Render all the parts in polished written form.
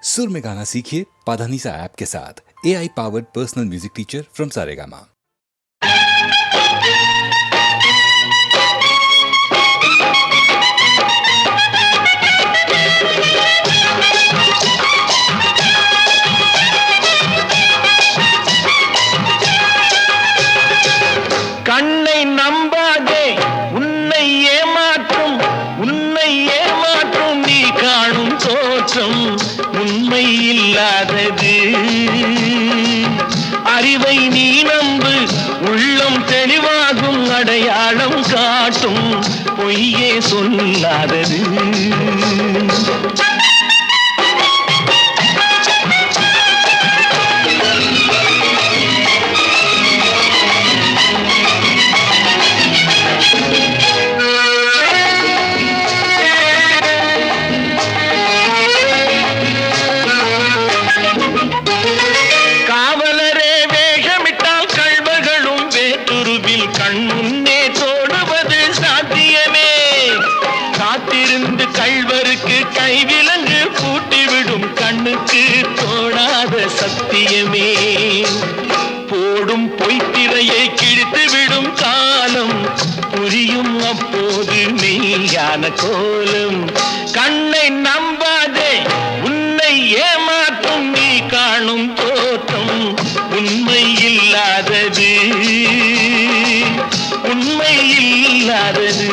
सुर में गाना सीखिए पाधानीसा ऐप के साथ। AI powered personal music teacher from Saregama. கண்ணை நம்பாதே, உன்னை ஏமாற்றும் நீ காணும் தோற்றம் உண்மை இல்லாதது. அறிவை நீ நம்பு, உள்ளம் தெளிவாகும், அடையாளம் காட்டும் பொய்யே சொல்லாதது. கைவிலங்கு பூட்டிவிடும் கண்ணுக்கு தோணாத சத்தியமே. போடும் பொய்த்திரையை கிழித்துவிடும் காலம் புரியும் அப்போது மெய்யான கோலம். கண்ணை நம்பாதே, உன்னை ஏமாற்றும் நீ காணும் தோற்றம் உண்மை இல்லாதது, உண்மை இல்லாதது.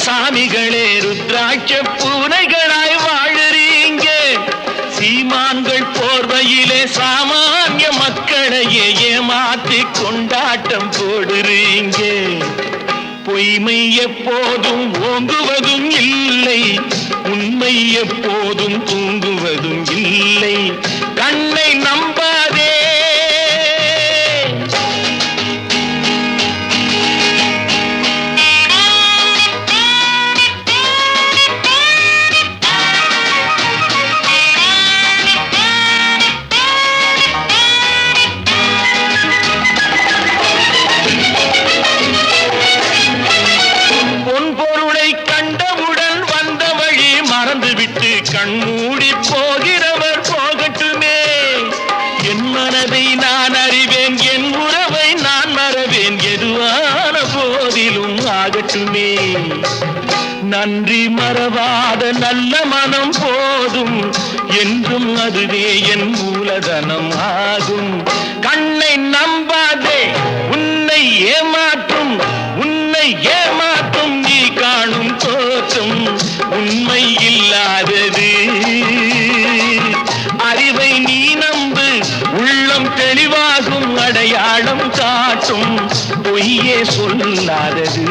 சாமிகளே ருத்ராட்ச பூனைகளாய் வாழறீங்க. சீமான்கள் போர்வையிலே சாமானிய மக்களையே ஏமாற்றி கொண்டாட்டம் போடுறீங்க. பொய்மை எப்போதும் ஓங்குவதும் இல்லை, உண்மை எப்போதும் தூங்குவதும் இல்லை. கண்ணை நம்பாதே. கண்மூடி போகிறவர் போகட்டுமே. என் மனதை நான் அறிவேன், என் உறவை நான் மறவேன், எதுவான போதிலும் ஆகட்டுமே. நன்றி மறவாத நல்ல மனம் போதும், என்றும் அதுவே என் மூலதனம் ஆகும். கண்ணை நம்பாதே, உன்னை ஏமாற்றும் நீ காணும் தோற்றம் உண்மை இல்லாதது. அறிவை நீ நம்பு, உள்ளம் தெளிவாகும், அடையாளம் காட்டும் பொய்யே சொல்லாதது.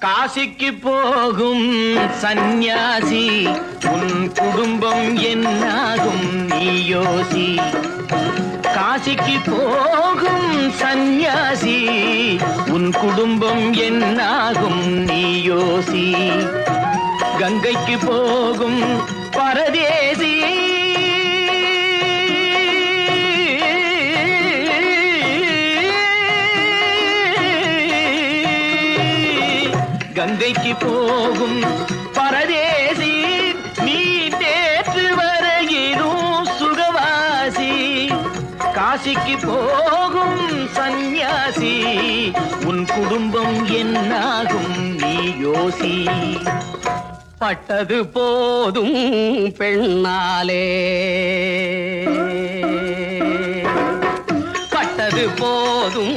காசிக்கு போகும் சந்நியாசி, உன் குடும்பம் என்னாகும் நீ யோசி. காசிக்கு போகும் சந்நியாசி, உன் குடும்பம் என்னாகும் நீ யோசி. கங்கைக்கு போகும் பரதேசி, கங்கைக்கு போகும் பரதேசி, நீ நேற்று வரையிலும் சுகவாசி. காசிக்கு போகும் சந்நியாசி, உன் குடும்பம் என்னாகும் நீ யோசி. பட்டது போதும் பெண்ணாலே, பட்டது போதும்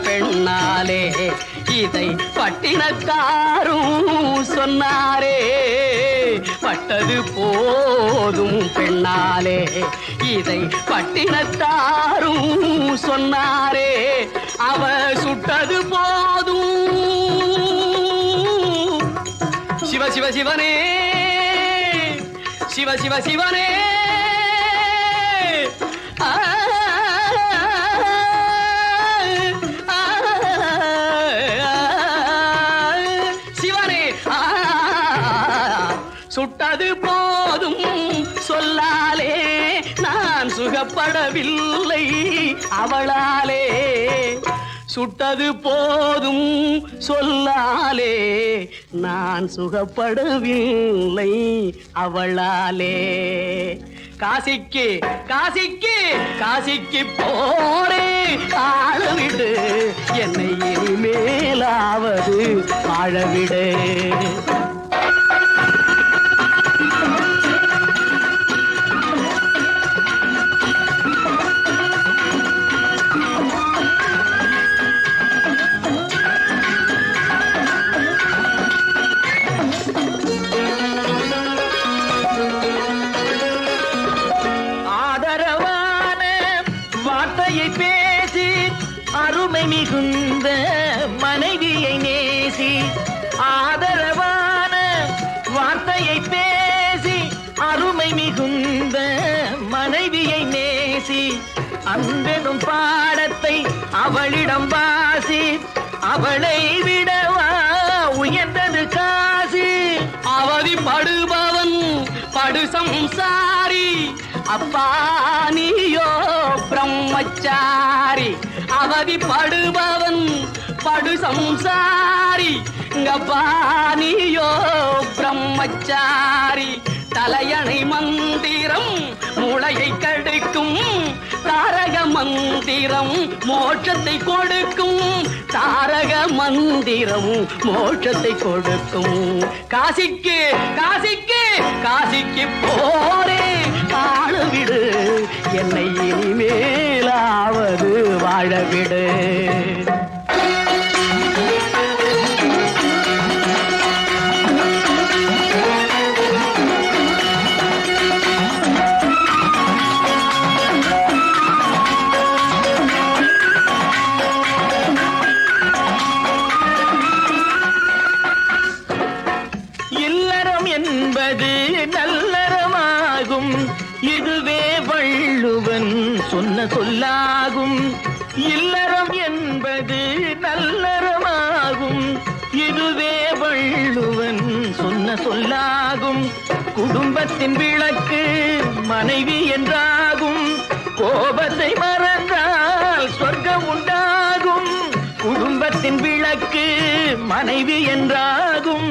பெண்ணாலே, இதை பட்டினக்காரும் சொன்னாரே. பட்டது போதும் பெண்ணாலே இதை பட்டினத்தாரும் சொன்னாரே அவ சுட்டது போதும் சிவ சிவ சிவனே சிவ சிவ சிவனே சிவனே சுட்டது போதும் சொல்லாலே நான் சுகப்படவில்லை அவளாலே சுட்டது போதும் சொல்லாலே நான் சுகப்படவில்லை அவளாலே காசிக்கு காசிக்கு காசிக்கு போரே ஆளவிடு என்னை இனிமேலாவது வாழவிடு மிகுந்த மனைவியை நேசி ஆதரவான வார்த்தையை பேசி அருமை மிகுந்த மனைவியை நேசி அன்பெனும் பாடத்தை அவளிடம் வாசி அவளை விடவா உயர்ந்தது காசி அவதிப்படுபவன் படு சம்சாரி அப்பா நீயோ பிரம்மச்சாரி அவதிப்படுபவன் படு சம்சாரி அப்பா நீயோ பிரம்மச்சாரி தலையணை மந்திரம் மூளையை கெடுக்கும் தாரக மந்திரம் மோட்சத்தை கொடுக்கும் தாரக மந்திரம் மோட்சத்தை கொடுக்கும் காசிக்கு காசிக்கு காசிக்கு போரே ஆளவிடு என்னை இனிமேலாவது வாழவிடு சொன்ன சொல்லாகும் இல்லறம் என்பது நல்லறமாகும் இதுவே வள்ளுவன் சொன்ன சொல்லாகும் குடும்பத்தின் விளக்கு மனைவி என்றாகும் கோபத்தை மறந்தால் சொர்க்கம் உண்டாகும் குடும்பத்தின் விளக்கு மனைவி என்றாகும்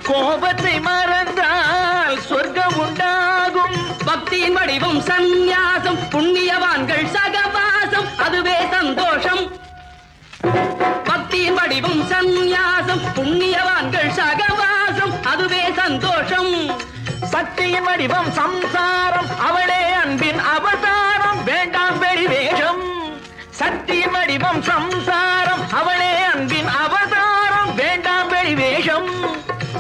கோபத்தை மறந்தால் சொர்க்கம் உண்டாகும் பக்தியின் வடிவம் சந்நியாசம் புண்ணியவான்கள் சகவாசம் அதுவே சந்தோஷம் பக்தியின் வடிவம் சந்நியாசம் புண்ணியவான்கள் சகவாசம் அதுவே சந்தோஷம் சக்தியின் வடிவம் சம்சாரம் அவளே அன்பின் அவதாரம் வேண்டாம் வெளிவேஷம் சக்தியின் வடிவம் சம்சாரம் அவளே அன்பின் அவதாரம் வேண்டாம் வெளிவேஷம்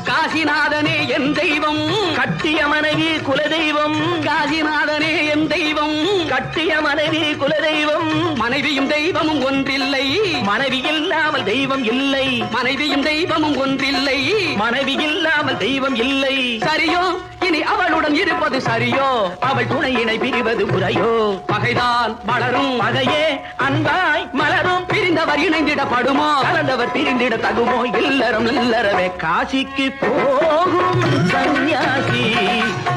காசிநாதனே என் தெய்வம் கட்டிய மனைவி குலதெய்வம் காசிநாதனே என் தெய்வம் கட்டிய மனைவி குலதெய்வம் மனைவியும் தெய்வமும் ஒன்றில்லை மனைவி இல்லாமல் தெய்வம் இல்லை மனைவியும் தெய்வமும் ஒன்றில்லை மனைவி இல்லாமல் தெய்வம் இல்லை சரியோ இனி அவளுடன் இருப்பது சரியோ அவள் துணையினை பிரிவது முறையோ பகைதான் வளரும் பகையே அன்பாய் மலரும் பிரிந்தவர் இணைந்திடப்படுமோ கலந்தவர் பிரிந்திட தகுமோ இல்லறம் இல்லறவே காசிக்கு போகும் சன்னியாசி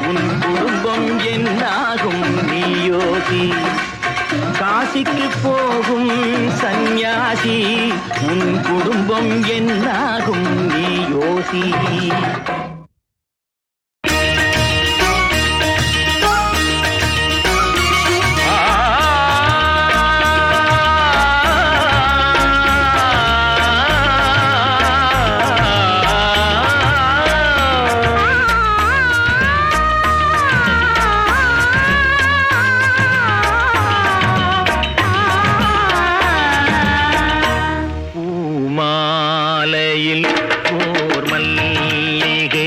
உன் குடும்பம் என்னாகும் நீயோசி காசிக்கு போகும் சன்னியாசி உன் குடும்பம் என்னாகும் நீயோசி ஓர் மல்லிகை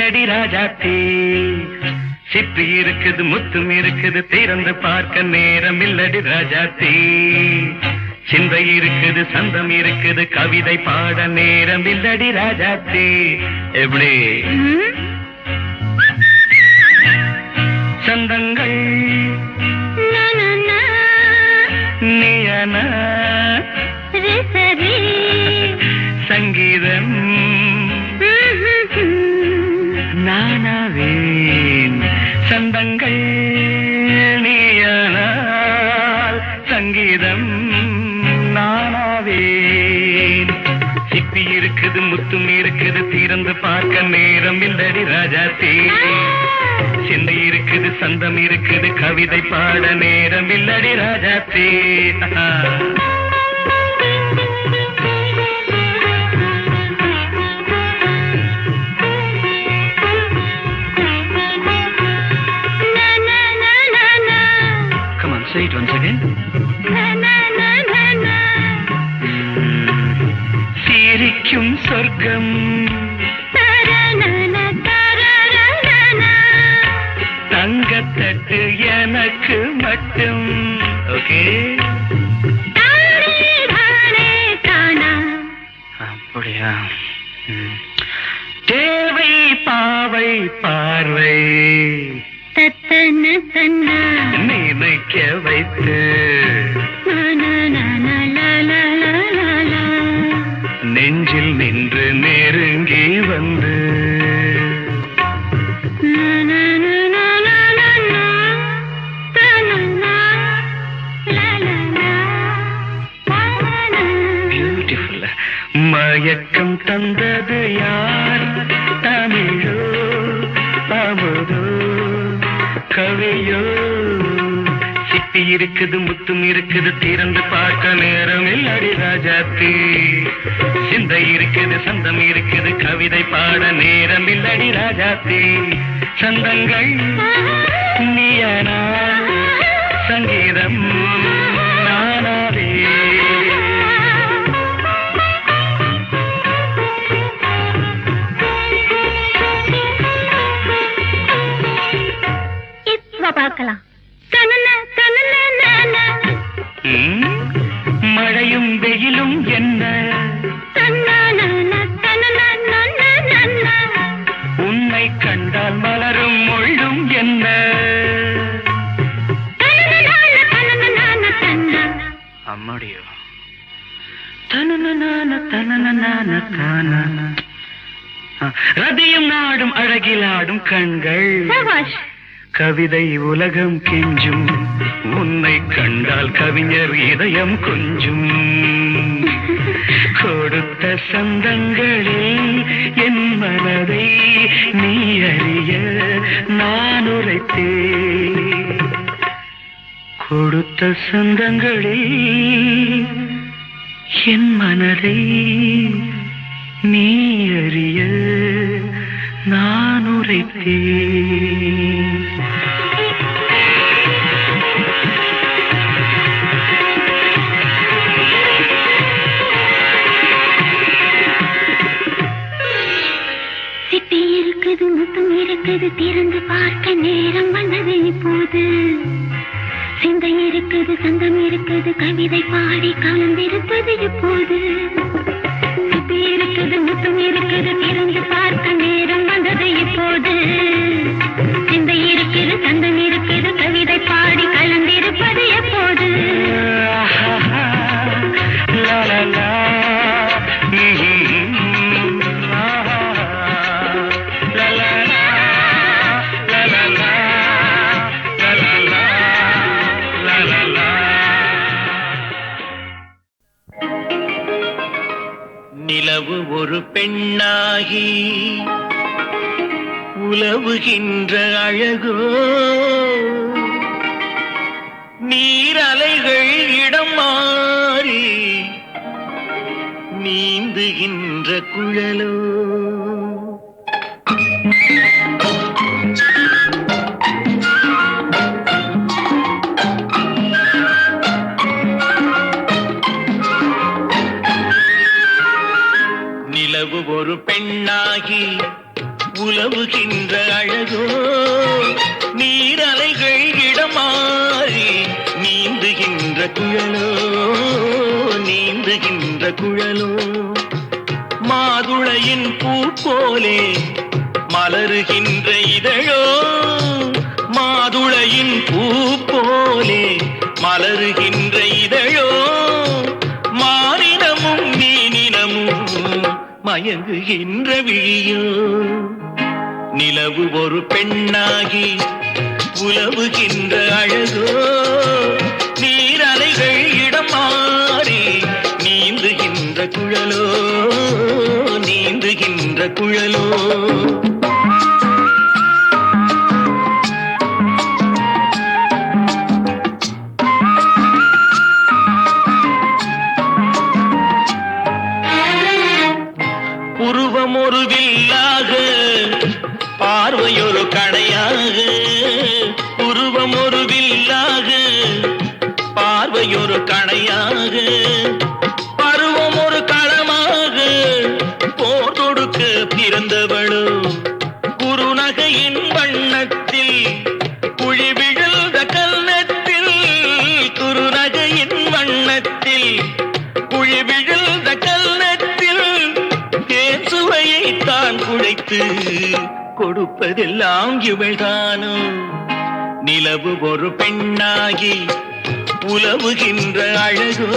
இல்லடி ராஜாத்தி சிப்பி இருக்குது முத்தும் இருக்குது திறந்து பார்க்க நேரம் இல்லடி ராஜாத்தி சிந்தை இருக்குது சந்தம் இருக்குது கவிதை பாட நேரம் இல்லடி ராஜாத்தி எப்படி சந்தங்கள் நீயனா சங்கீதம் நானாவேன் சந்தங்கள் நீயானால் சங்கீதம் நானாவேன் சிப்பி இருக்குது முத்தும் இருக்குது திறந்து பார்க்க நேரம் இல்லடி ராஜாத்தி சிந்தை இருக்குது சந்தம் இருக்குது கவிதை பாட நேரம் இல்லடி Rajathi Say it once again. சிரிக்கும் சொர்க்கம் தங்கத்தட்டு எனக்கு மட்டும் ஓகே அப்படியா தேவை பாவை பார்வை நினைக்க வைத்து நெஞ்சில் நின்று நெருங்கி வந்து பியூட்டிஃபுல் மயக்கம் தந்தது யார் தமிழோ அமுதோ கவியோ சிப்பி இருக்குது முத்தும் இருக்குது திறந்து பார்க்க நேரம் இல்லடி ராஜாத்தி சிந்தை இருக்குது சந்தம் இருக்குது கவிதை பாட நேரம் இல்லடி ராஜாத்தி சந்தங்கள் நீயனா சங்கீதம் நானாவே பார்க்கலாம் வெயிலும் என்ன உன்னை கண்டால் மலரும் முள்ளும் என்ன அம்மாடியோ ரதியும் நாடும் அழகிலாடும் கண்கள் கவிதை உலகம் கெஞ்சும் உன்னை கண்டால் கவிஞர் இதயம் கொஞ்சும் கொடுத்த சந்தங்களில் என் மனதை நீ அறிய நான் உரைத்தேன் கொடுத்த சந்தங்களில் என் மனதை நீ அறிய நான் உரைத்தேன் சிட்டி இருக்குது முத்தம் இருக்குது திறந்து பார்க்க நேரம் வந்தது இப்போது சிந்தை இருக்குது சந்தம் இருக்குது கவிதை பாடி கலந்திருப்பது இப்போது சிட்டி இருக்குது முத்தம் இருக்குது திறந்து பார்க்க நேரம் வந்தது இப்போது சிந்தை இருக்குது சந்தம் இருக்குது கவிதை பாடி கலந்திருப்பது எப்போது நிலவு ஒரு பெண்ணாகி உலவுகின்ற அழகோ நீரலைகள் இடம் மாறி நீந்துகின்ற குழலோ நிலவு ஒரு பெண்ணாகி உலவுகின்ற அழகோ நீரலைகள் இடமாறி நீந்துகின்ற குழலோ நீந்துகின்ற குழலோ மாதுளையின் பூ போலே மலருகின்ற இதழோ மாதுளையின் பூ போலே மலருகின்ற இதழோ மானினமும் மீனினமும் மயங்குகின்ற விழியோ நிலவு ஒரு பெண்ணாகி உலவுகின்ற அழகோ நீரலைகள் இடம் மாறி நீந்துகின்ற குழலோ நீந்துகின்ற குழலோ உருவம் ஒரு வில்லாக பார்வையொரு கணையாக உருவம் ஒரு வில்லாக பார்வையொரு கணையாக பருவம் ஒரு களமாக போர் தொடுக்க பிறந்தவளோ குறுநகையின் வண்ணத்தில் குழி விழுந்த கன்னத்தில் குறுநகையின் வண்ணத்தில் குழி விழுந்த கன்னத்தில் தேன் சுவையை தான் குழைத்து கொடுப்பதெல்லாம் இவள்தானோ நிலவு ஒரு பெண்ணாகி உலவுகின்ற அழகோ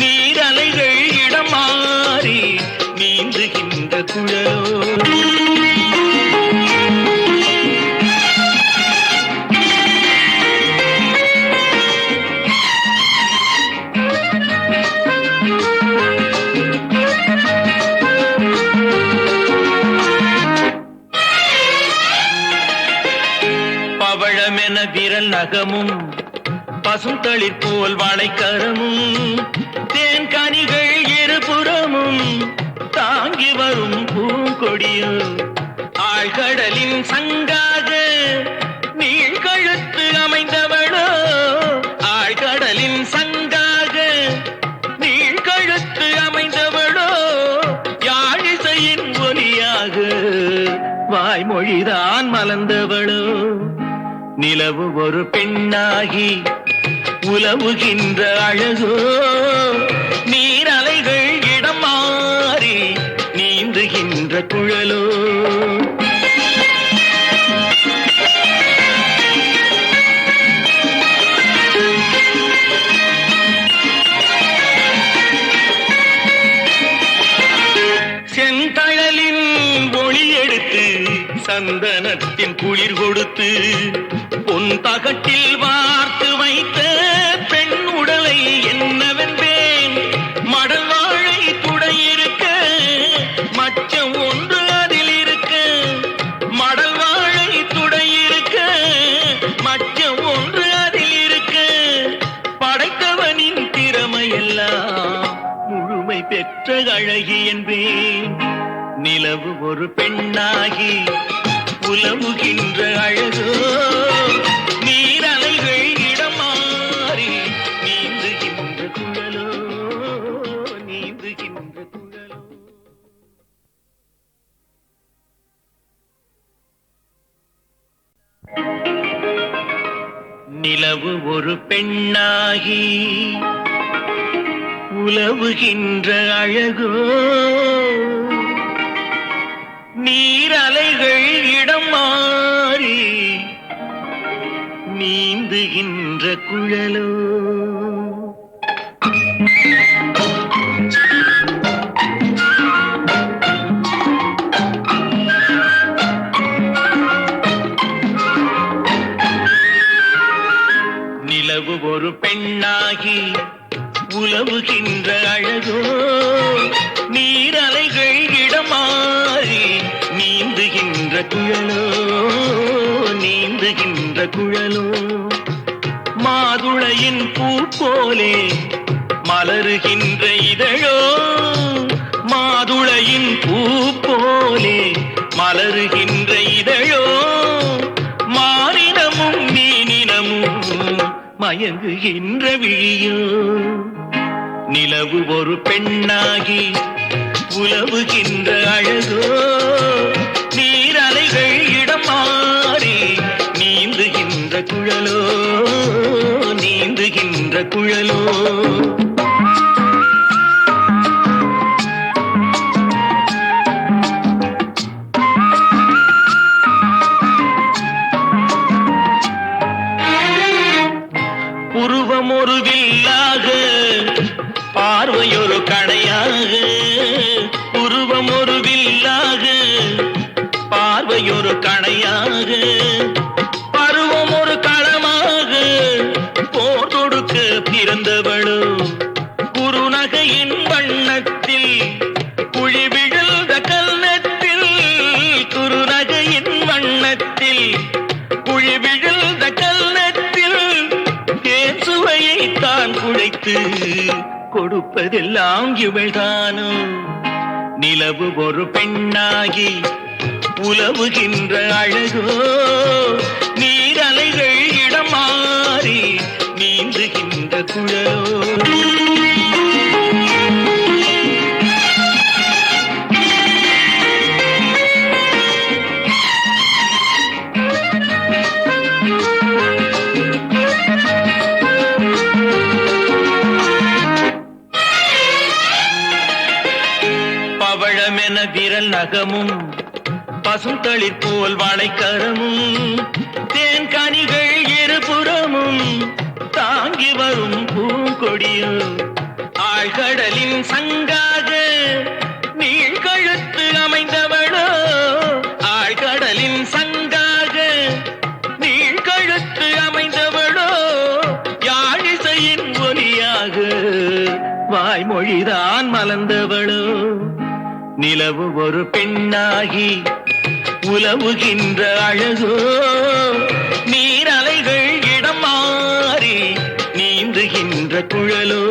நீரலைகள் இடம் மாறி நீந்துகின்ற குழலோ பவழமென விரல் நகமும் பசுந்தளிர் போல் வாழைக்கரமும் தேன் கனிகள் இருபுறமும் தாங்கி வரும் பூங்கொடியோ ஆழ்கடலின் சங்காக நீழ்கழுத்து அமைந்தவளோ ஆழ்கடலின் சங்காக நீழ்கழுத்து அமைந்தவளோ யாழிசையின் ஒலியாக வாய்மொழிதான் மலர்ந்தவளோ நிலவு ஒரு பெண்ணாகி உலவுகின்ற அழகோ சந்தனத்தின் குளிர் கொடுத்து பொன் தகட்டில் வார்த்து வைத்த பெண் உடலை என்னவென்பேன். மடல் வாழை துடையிருக்க மச்சம் ஒன்று அதில் இருக்க, மடல் வாழை துடையிருக்க மச்சம் ஒன்று அதில் இருக்க, படைத்தவனின் திறமையெல்லாம் முழுமை பெற்ற அழகி என்பேன். நிலவு ஒரு பெண்ணாகி உலவுகின்ற அழகோ, நீரலைகள் இடம் மாறி நீந்துகின்ற குழலோ, நீந்துகின்ற குழலோ. நிலவு ஒரு பெண்ணாகி உலவுகின்ற அழகோ, நீரலைகள் இடம் மாறி நீந்துகின்ற குழலோ. நிலவு ஒரு பெண்ணாகி உலவுகின்ற அழகோ, நீரலைகள் இடம் மாறி நீந்துகின்ற குழலோ, நீந்துகின்ற குழலோ. மாதுளையின் பூ போலே மலருகின்ற இதழோ, மாதுளையின் பூ போலே மலருகின்ற இதழோ, மானினமும் மீனினமும் மயங்குகின்ற விழியோ. நிலவு ஒரு பெண்ணாகி உலவுகின்ற அழகோ, நீரலைகள் இடம் மாறி நீந்துகின்ற குழலோ, நீந்துகின்ற குழலோ. உருவம் ஒரு வில்லாக, பார்வையொரு கணையாக, உருவம் ஒரு வில்லாக, பார்வையொரு கணையாக, பருவம் ஒரு களமாக, போர் தொடுக்க பிறந்தவளோ, குறுநகையின் வண்ணத்தில் குழி விழுந்த கல்நத்தில், குறுநகையின் வண்ணத்தில் குழி விழுந்த கல்நத்தில் தேன் சுவையை தான் குழைத்து கொடுப்பதெல்லாம் இவள்தானோ. நிலவு ஒரு பெண்ணாகி உலவுகின்ற அழகோ, நீரலைகள் இடம் மாறி நீந்துகின்ற குழலோ. பவழமென விரல் நகமும் பசுந்தளிர் போல் வாழைக்கரமும், தேன் கனிகள் இருபுறமும் தாங்கி வரும் பூங்கொடியோ, ஆழ்கடலின் சங்காக நீழ்கழுத்து அமைந்தவளோ, ஆழ்கடலின் சங்காக நீழ்கழுத்து அமைந்தவளோ, யாழிசையின் ஒலியாக வாய்மொழிதான் மலர்ந்தவளோ. நிலவு ஒரு பெண்ணாகி உலவுகின்ற அழகோ, நீரலைகள் இடம் மாறி நீந்துகின்ற குழலோ.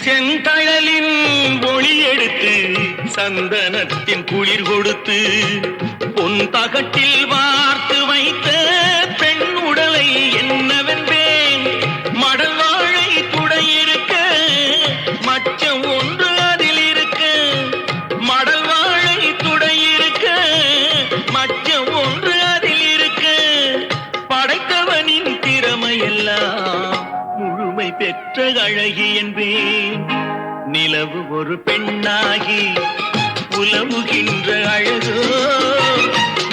செந்தழலின் ஒளி எடுத்து சந்தனத்தின் குளிர் கொடுத்து பொன் தகட்டில் வார்த்து வைத்த பெண் உடலை என்னவென்பேன். மடல் வாழை துடையிருக்க மச்சம் ஒன்று அதில் இருக்க, மடல் வாழை துடையிருக்க மச்சம் ஒன்று அதில் இருக்க, படைத்தவனின் திறமையெல்லாம் முழுமை பெற்ற அழகி என்பேன். நிலவு ஒரு பெண்ணாகி உலவுகின்ற அழகோ,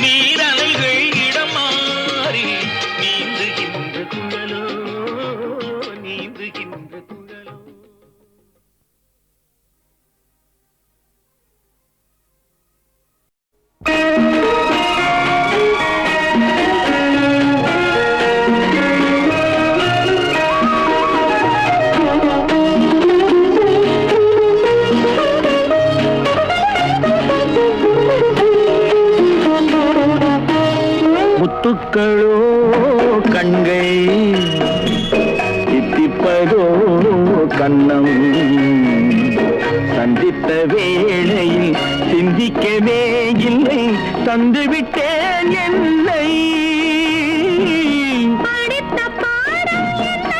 நீரலைகள் இடம் மாறி முத்துக்களோ கண்கள் தித்திப்பதோ கண்ணம் சந்தித்த வேளையில் சிந்திக்கவே இல்லை தந்துவிட்டேன் என்னை படித்த பாடம் என்ன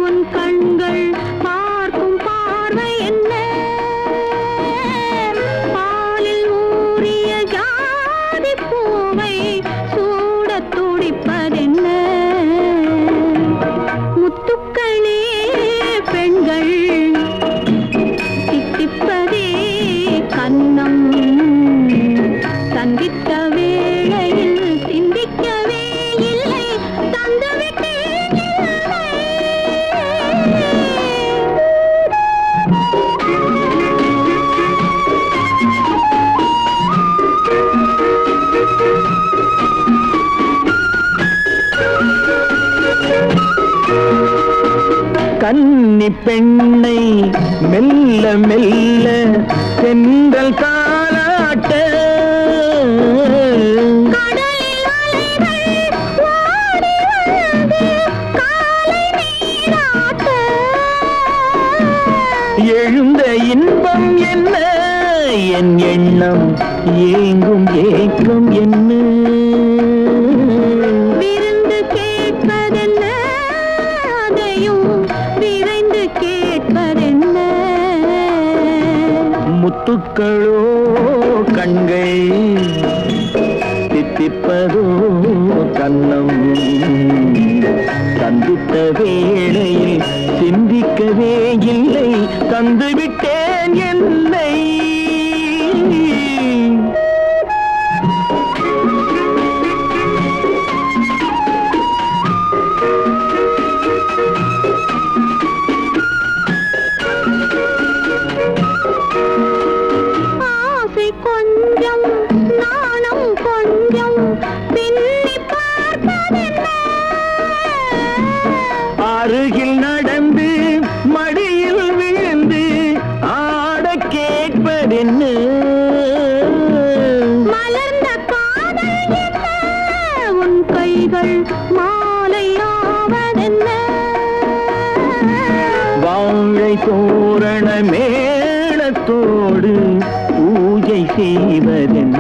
உன் கண்கள் பார்க்கும் பார்வை என்ன பாலில் ஊறிய ஜாதி பூவை சூடத் துடிப்பதென்ன முத்துக்களே பெண்கள் தித்திப்பதே கண்ணம் சந்தித்த வேளையில் சிந்திக்கவே இல்லை தந்துவிட்டேன் இல்லை. கன்னி பெண்ணை மெல்ல மெல்ல சென்றல் காலாட்ட கடலில் அலைகள் ஓடி வந்து காலை நீராட்ட எழுந்த இன்பம் என்ன என் எண்ணம் ஏங்கும் ஏக்கம் என்ன விருந்து கேட்பதென்ன அதையும் விரைந்து கேட்பதென்ன முத்துக்களோ கண்கள் தித்திப்பதோ கண்ணம் சந்தித்த வேளையில் சிந்திக்கவே இல்லை தந்துவிட்டேன் என்னை ஆசை கொஞ்சம் நாணம் கொஞ்சம் பின்னி பார்ப்பதென்ன அருகில் நடந்து மடியில் விழுந்து ஆட கேட்பதென்ன மலர்ந்த காதல் என்ன உன் கைகள் மாலையாவதென்ன வாழை தோரண மேளத்தோடு பூஜை செய்வதென்ன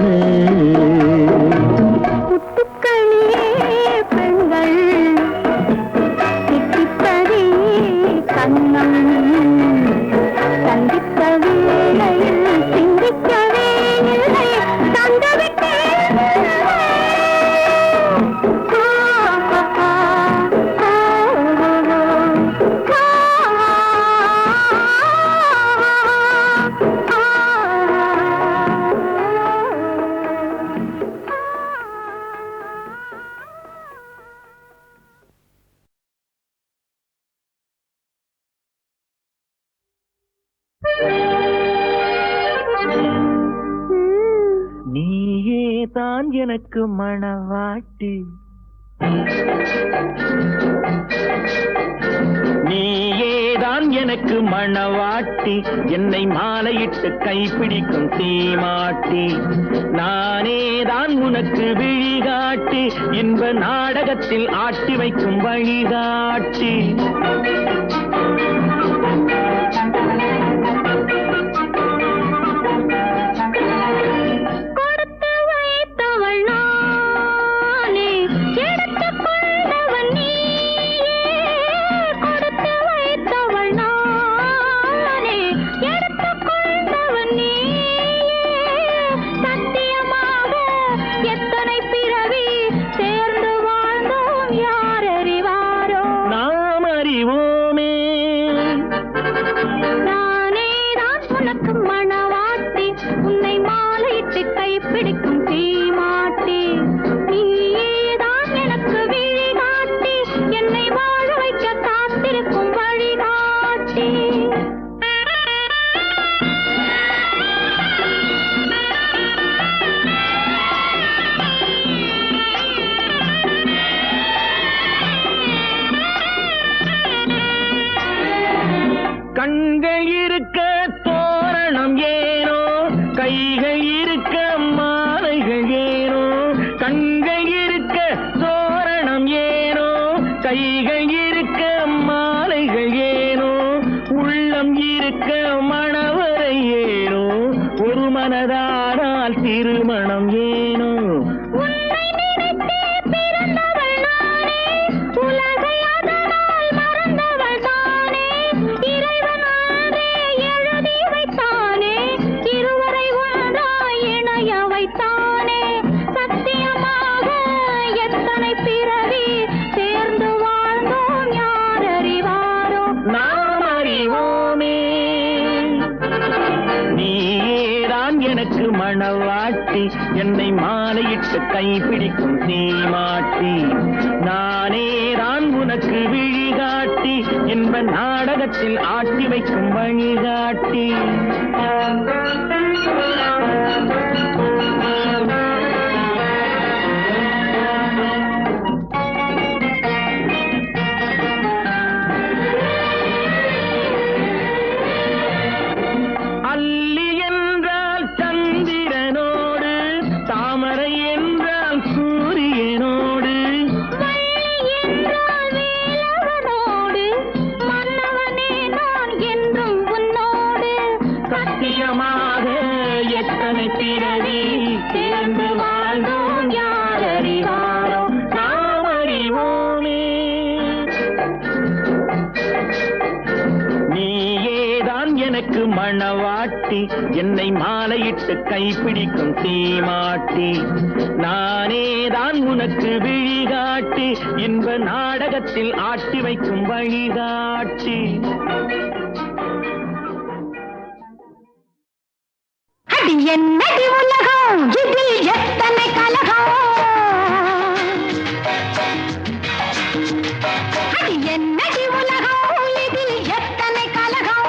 முத்துக்களே பெண்கள் தித்திப்பதே கண்ணம் சந்தித்த வேளையில் சிந்திக்கவே இல்லை தந்துவிட்டேன் நீயே தான் எனக்கு மணவாட்டி நீயேதான் எனக்கு மணவாட்டி என்னை மாலையிட்டு கைப்பிடிக்கும் தீமாட்டி நானேதான் உனக்கு விழிகாட்டி இன்ப நாடகத்தில் ஆட்டி வைக்கும் வழிகாட்டி கொடுத்து வைத்தவள் நானே எடுத்துக் கொண்டவன் நீயே கொடுத்து வைத்தவள் நானே எடுத்துக் கொண்டவன் நீயே சத்தியமாக எத்தனை பிறவி சேர்ந்து வாழ்ந்தோம் யார் அறிவாரோ நாம் அறிவோமே நானேதான் உனக்கு மணவாட்டி உன்னை மாலையிட்டு கைப்பிடிக்கும் தீமாட்டி நீயேதான் எனக்கு விழிகாட்டி என்னை வாழ வைக்க காத்திருக்கும் வழிகாட்டி கண்கள் இருக்க தோரணம் ஏனோ கைகள் இருக்க மாலைகள் ஏனோ கண்கள் இருக்க மனதானால் திருமணம் ஏனோ உன்னை நினைத்தே பிறந்தவள் நானே, உலகை அதனால் மறந்தவள் தானே, இறைவன் அன்றே எழுதி வைத்தானே, இருவரை ஒன்றாய் இணைய வைத்தானே, சத்தியமாக எத்தனை பிறவி சேர்ந்து வாழ்ந்தோம் யார் அறிவாரோ. நாம் அறிவோமே. நீதான் எனக்கு மணவாட்டி, என்னை மாலையிட்டு கைப்பிடிக்கும் சீமாட்டி, நானேதான் உனக்கு விழிகாட்டி, என்ப நாடகத்தில் ஆட்டி வைக்கும் வழிகாட்டி. அல்லி என்றால் சந்திரனோடு, தாமரை என்றால் சூரியனோடு, வள்ளி என்றால் வேலவனோடு, மன்னவனே நான் என்றும் உன்னோடு, சத்தியமாக எத்தனை பிறவி சேர்ந்து வாழ்ந்தோம் யார் அறிவாரோ. நாம் அறிவோமே. நீயேதான் எனக்கு மணவாட்டி, என்னை மாலையிட்டு கைப்பிடிக்கும் சீமாட்டி, நானேதான் உனக்கு விழிகாட்டி, இன்ப நாடகத்தில் ஆட்டி வைக்கும் வழிகாட்டி. அடி என்னடி உலகம், இதில் எத்தனை கலகம், அடி என்னடி உலகம், இதில் எத்தனை கலகம்,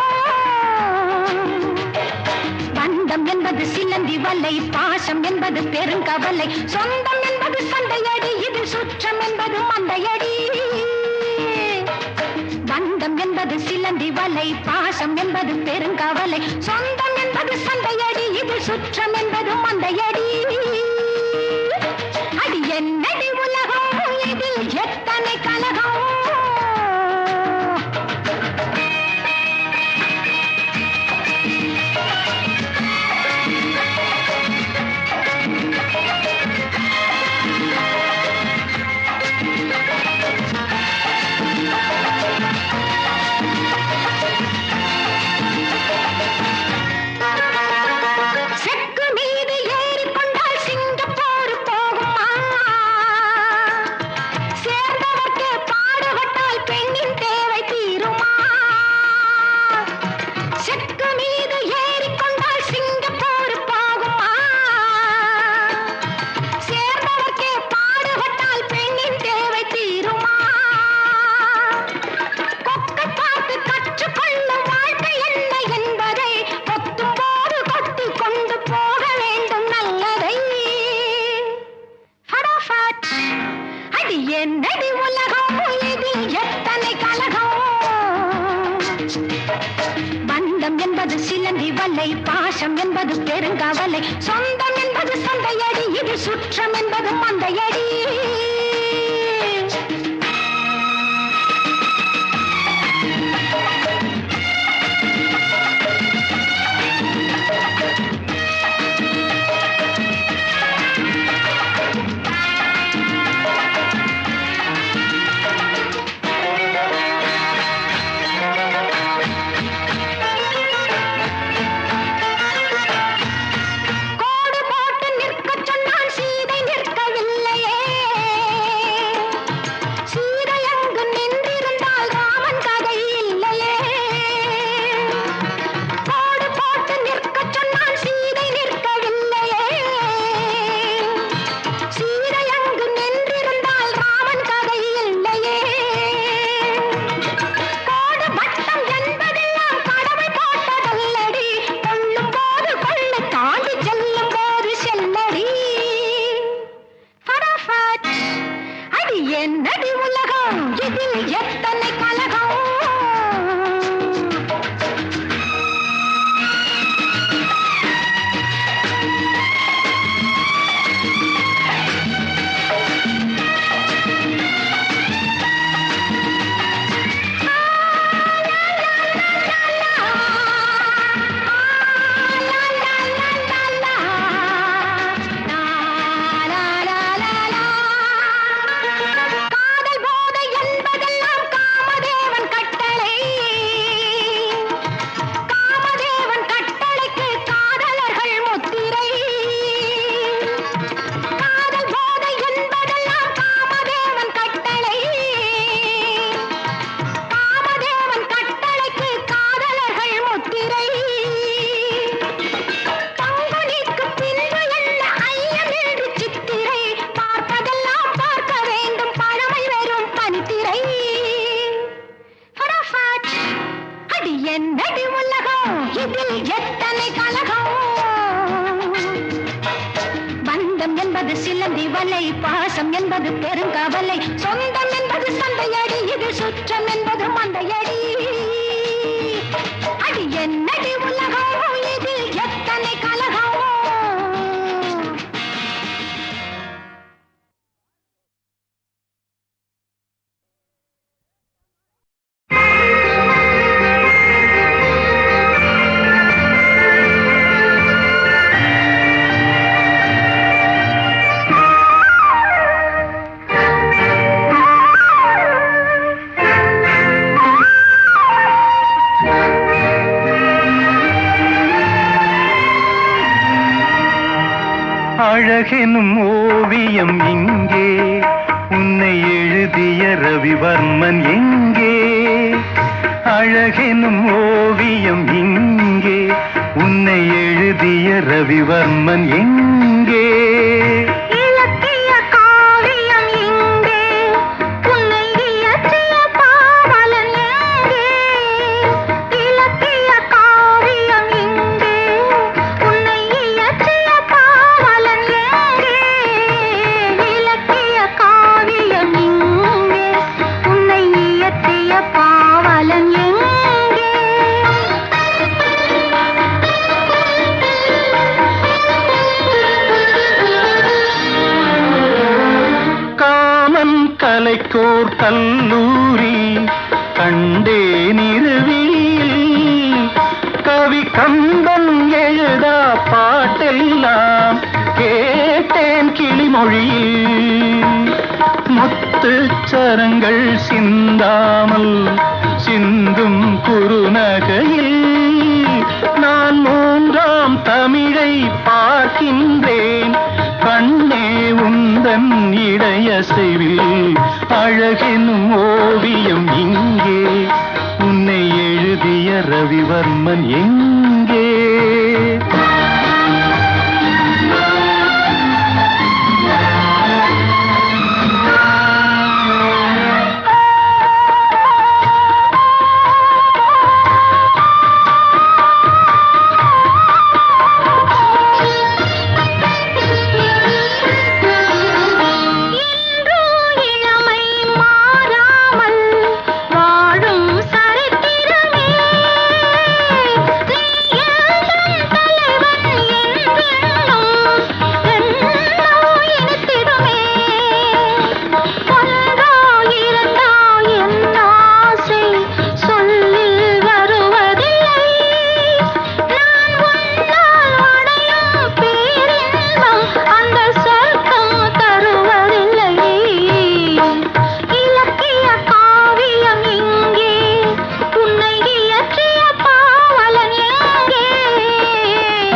பந்தம் என்பது சிலந்தி வலை, பாசம் என்பது பெருங்கவலை, சொந்தம் என்பது சண்டையடி, இது சுற்றம் என்பது மந்தையடி, பந்தம் என்பது சிலந்தி வலை, பாசம் என்பது பெருங்கவலை, சொந்தம் என்பது சண்டையடி, இது சுற்றம் என்பது மந்தையடி. அடி என்னடி உலகம், இதில் எத்தனை கலகம். செக்கு மீது ஏறிக்கொண்டால் சிங்கப்பூர் போகுமா, சேர்ந்தவர்க்கே பாடுபட்டால் பெண்ணின் தேவை தீருமா, செக்கு மீது ஏறிக்கொண்டால் சிங்கப்பூர் போகுமா, சேர்ந்தவர்க்கே பாடுபட்டால் பெண்ணின் தேவை தீருமா, கொக்கை பார்த்து கற்றுக்கொள்ளும் வாழ்க்கை என்ன என்பதை கொத்தும் போது கொத்தி கொண்டு போக வேண்டும் நல்லதை. ஃபடாஃபட். அடி என்னடி உலகம், இதில் எத்தனை கலகம், பந்தம் என்பது சிலந்தி வலை, பாசம் என்பது பெருங்கவலை, சொந்தம் என்பது சந்தையடி, இது சுற்றம் என்பது மந்தையடி. கோடு போட்டு நிற்கச் சொன்னான், சீதை நிற்கவில்லையே, சொந்தம் என்பது சிலந்தி வலை, பாசம் என்பது பெருங்கவலை, சொந்தம் என்பது சந்தையடி, இது சுற்றம் என்பது மந்தையடி. அடி என்னடி உலகம், இது எத்தனை கலகம். அழகெனும் ஓவியம் இங்கே, உன்னை எழுதிய ரவிவர்மன் எங்கே? அழகெனும் ஓவியம் இங்கே, உன்னை எழுதிய ரவிவர்மன் எங்கே? இலக்கிய காவியம் இங்கே, உன்னை இயற்றிய பாவலன் எங்கே? இலக்கிய காவியம் இங்கே, உன்னை இயற்றிய பாவலன் எங்கே? இலக்கிய காவியம் இங்கே, உன்னை இயற்றிய பாவலன் எங்கே? காமன் கலைக்கோர் கல்லூரி கண்டேன் இருவிழியில், கவி கம்பன் எழுதா பாட்டெல்லாம் கேட்டேன் கிளிமொழியில். முத்துச்சரங்கள் சிந்தாமல் சிந்தும் குறுநகையில் நான் மூன்றாம் தமிழை பார்க்கின்றேன், கண்ணே உந்தன் இடையசைவில். அழகெனும் ஓவியம் இங்கே, உன்னை எழுதிய ரவிவர்மன் எங்கே?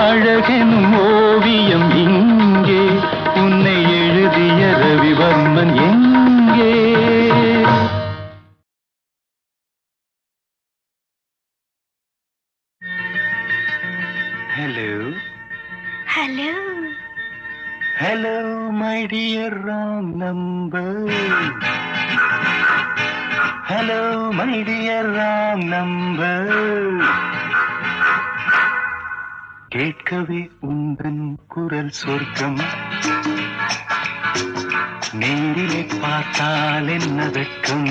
அழகெனும் ஓவியம் இங்கே, உன்னை எழுதிய ரவிவர்மன் எங்கே? Hello. Hello. Hello, my dear wrong number. Hello, my dear wrong number. கேட்கவே உந்தன் குரல் சொர்க்கம், நேரிலே பார்த்தால் என்ன வெட்கம்.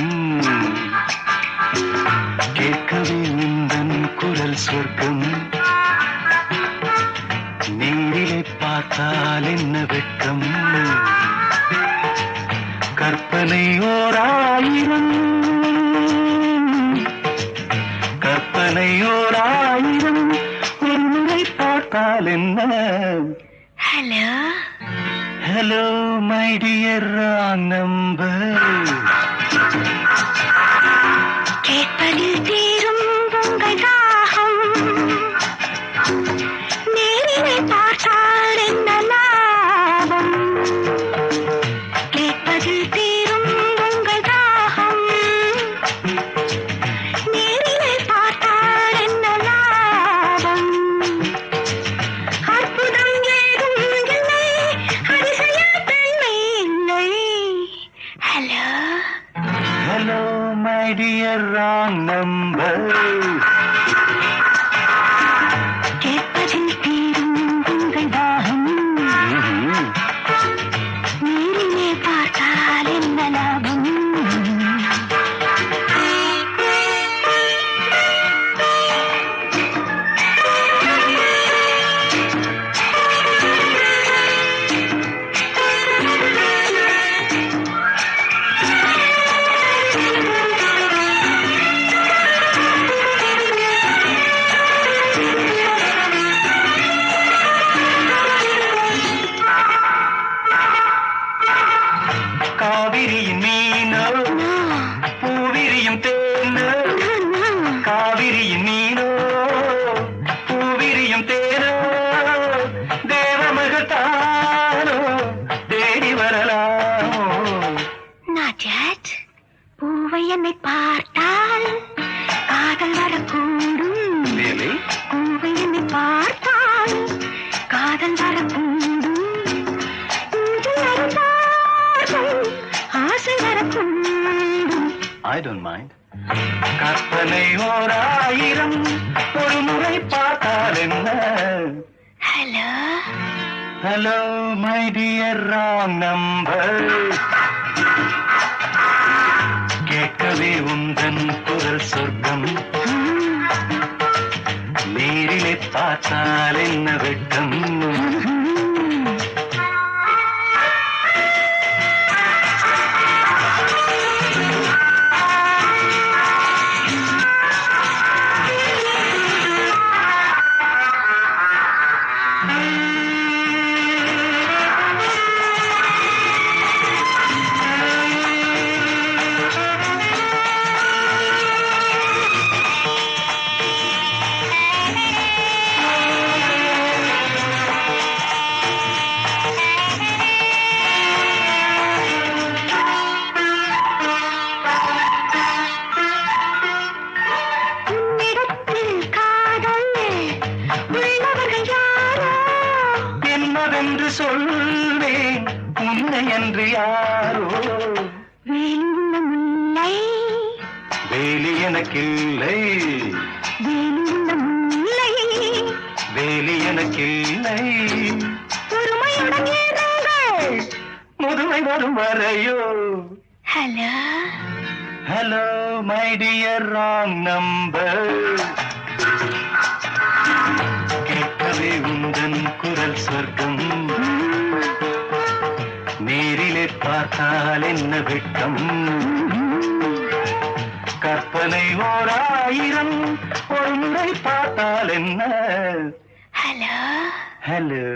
கேட்கவே உந்தன் குரல் சொர்க்கம், நேரிலே பார்த்தால் என்ன வெட்கம். கற்பனை ஓராயிரம், கற்பனை ஓராயிரம், ஒரு முறை பார்த்தால் என்ன. Hello. Hello, my dear wrong number. கேட்பதில் தீரும் உங்கள் தாகம், நேரிலே பார்த்தால் என்ன லாபம். கேட்பதில் தீரும் உங்கள் தாகம், நேரிலே பார்த்தால் என்ன லாபம். அற்புதம் ஏதும் இல்லை, அதிசய பெண்மை இல்லை. Hello. Hello, my dear wrong number. கேட்பதில் தீரும் don't mind. கற்பனை ஓர் ஆயிரம் ஒரு முறை பார்த்தால் என்ன? Hello hello my dear wrong number. கேட்கவே உந்தன் குரல் சொர்க்கம். நேரிலே பார்த்தால் என்ன வெட்கம்? என்று சொல்வேன் உன்னை என்று யாரோ. வேலுள்ள முல்லை வேலி எனக்கில்லை, வேலுள்ள முல்லை வேலி எனக்கில்லை. பொறுமையுடன் இருங்கள். முதுமை வரும் வரையோ. Hello hello my dear wrong number. கேட்கவே உந்தன் குரல் சொர்க்கம். நேரிலே பார்த்தால் என்ன வெட்கம்? கற்பனை ஓர் ஆயிரம் ஒரு முறை பார்த்தால் என்ன? Hello hello